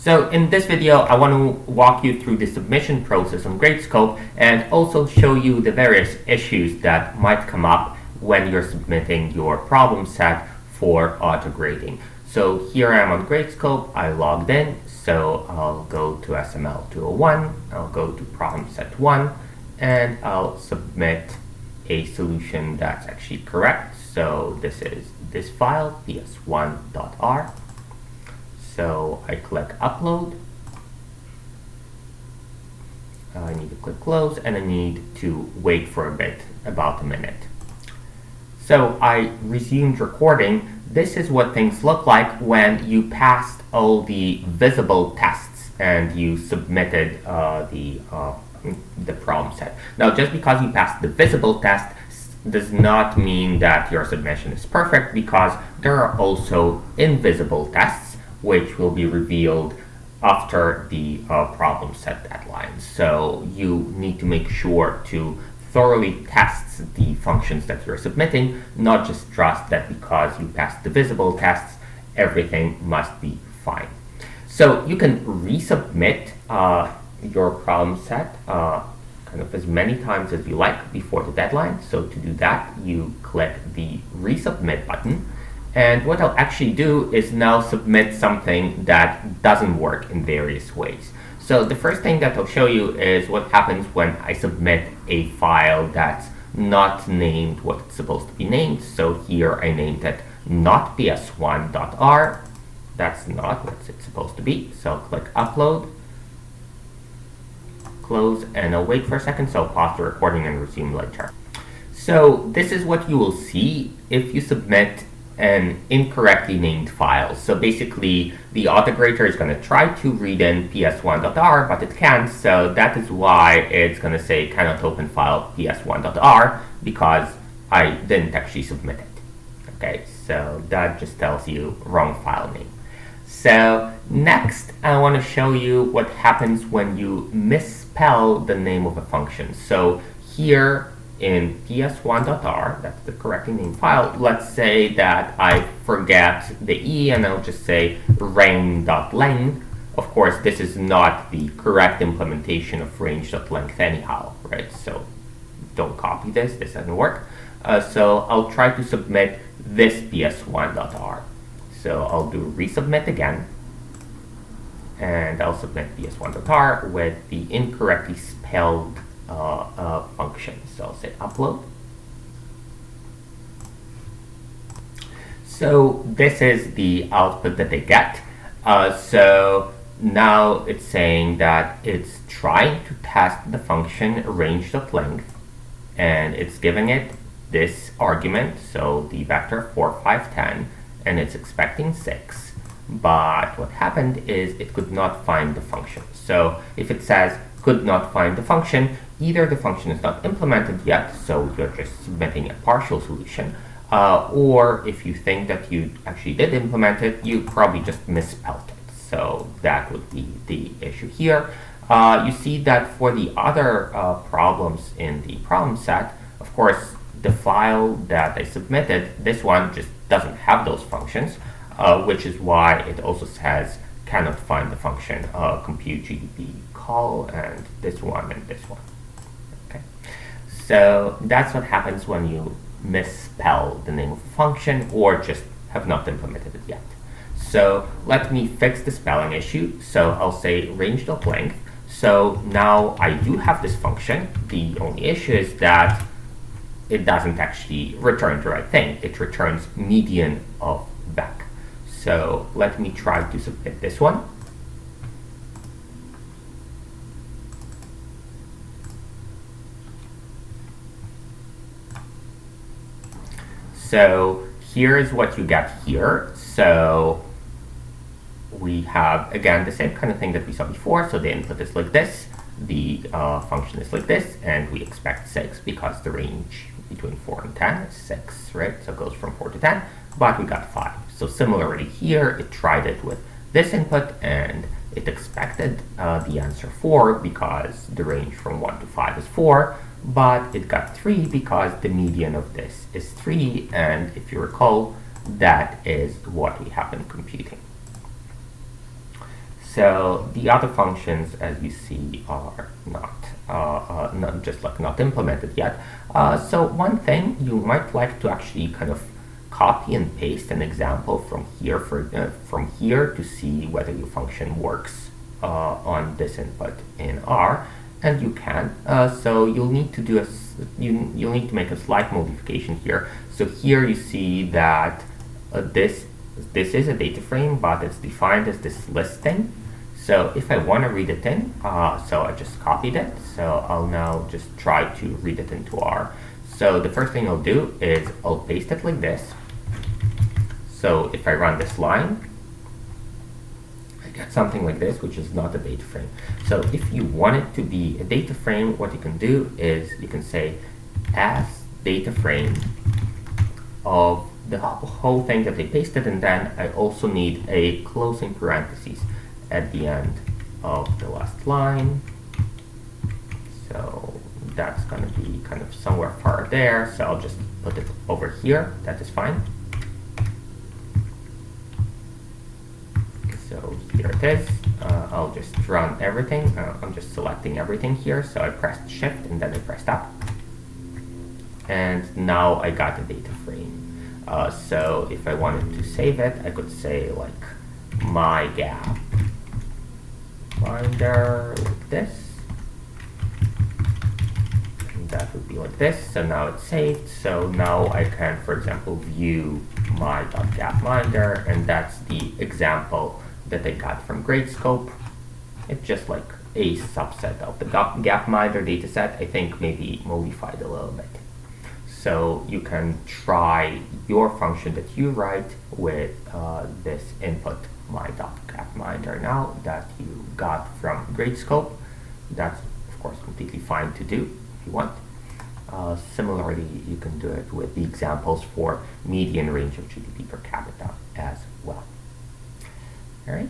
So in this video, I want to walk you through the submission process on Gradescope and also show you the various issues that might come up when you're submitting your problem set for autograding. So here I am on Gradescope, I logged in, so I'll go to SML201, I'll go to problem set 1, and I'll submit a solution that's actually correct. So this is this file, ps1.r. So I click upload, I need to click close, and I need to wait for a bit, about a minute. So I resumed recording. This is what things look like when you passed all the visible tests and you submitted the problem set. Now, just because you passed the visible test does not mean that your submission is perfect, because there are also invisible tests which will be revealed after the problem set deadline. So you need to make sure to thoroughly test the functions that you're submitting, not just trust that because you passed the visible tests, everything must be fine. So you can resubmit your problem set kind of as many times as you like before the deadline. So to do that, you click the resubmit button. And what I'll actually do is now submit something that doesn't work in various ways. So the first thing that I'll show you is what happens when I submit a file that's not named what it's supposed to be named. So here I named it not ps1.r. That's not what it's supposed to be. So I'll click upload, close, and I'll wait for a second. So I'll pause the recording and resume later. So this is what you will see if you submit an incorrectly named file. So basically, the autograder is going to try to read in ps1.r, but it can't. So that is why it's going to say cannot open file ps1.r, because I didn't actually submit it. Okay, so that just tells you wrong file name. So next, I want to show you what happens when you misspell the name of a function. So here in ps1.r, that's the correctly named file, let's say that I forget the E and I'll just say range.length. Of course, this is not the correct implementation of range.length anyhow, right? So don't copy this doesn't work. So I'll try to submit this ps1.r. So I'll do resubmit again, and I'll submit ps1.r with the incorrectly spelled function. So I'll say upload. So this is the output that they get. So now it's saying that it's trying to test the function range.length, and it's giving it this argument, so the vector 4, 5, 10, and it's expecting 6. But what happened is it could not find the function. So if it says could not find the function, either the function is not implemented yet, so you're just submitting a partial solution, or if you think that you actually did implement it, you probably just misspelled it. So that would be the issue here. You see that for the other problems in the problem set, of course, the file that I submitted, this one just doesn't have those functions, which is why it also says cannot find the function compute GDP call, and this one and this one. Okay, so that's what happens when you misspell the name of a function or just have not implemented it yet. So let me fix the spelling issue. So I'll say range.length. So now I do have this function. The only issue is that it doesn't actually return the right thing. It returns median of vec. So let me try to submit this one. So here's what you get here. So we have, again, the same kind of thing that we saw before. So the input is like this, the function is like this, and we expect 6 because the range between 4 and 10 is 6, right? So it goes from 4 to 10, but we got 5. So similarly here, it tried it with this input, and it expected the answer 4 because the range from 1 to 5 is 4, but it got 3 because the median of this is 3, and if you recall, that is what we have been computing. So the other functions, as you see, are not just like not implemented yet. So one thing you might like to actually kind of copy and paste an example from here to see whether your function works on this input in R, and you can. So you'll need to do you'll need to make a slight modification here. So here you see that this is a data frame, but it's defined as this listing. So if I want to read it in, so I just copied it. So I'll now just try to read it into R. So the first thing I'll do is I'll paste it like this. So if I run this line, I get something like this, which is not a data frame. So if you want it to be a data frame, what you can do is you can say as data frame of the whole thing that I pasted, and then I also need a closing parentheses at the end of the last line. So that's going to be kind of somewhere far there, so I'll just put it over here. That is fine. So here it is. I'll just run everything. I'm just selecting everything here, so I pressed Shift and then I pressed up. And now I got a data frame. So if I wanted to save it, I could say like my gap binder like this. And that would be like this. So now it's saved. So now I can, for example, view my .gapminder, and that's the example that I got from Gradescope. It's just like a subset of the gapminder dataset, I think maybe modified a little bit. So you can try your function that you write with this input my.gapminder now that you got from Gradescope. That's of course completely fine to do if you want. Similarly, you can do it with the examples for median range of GDP per capita as well. All right.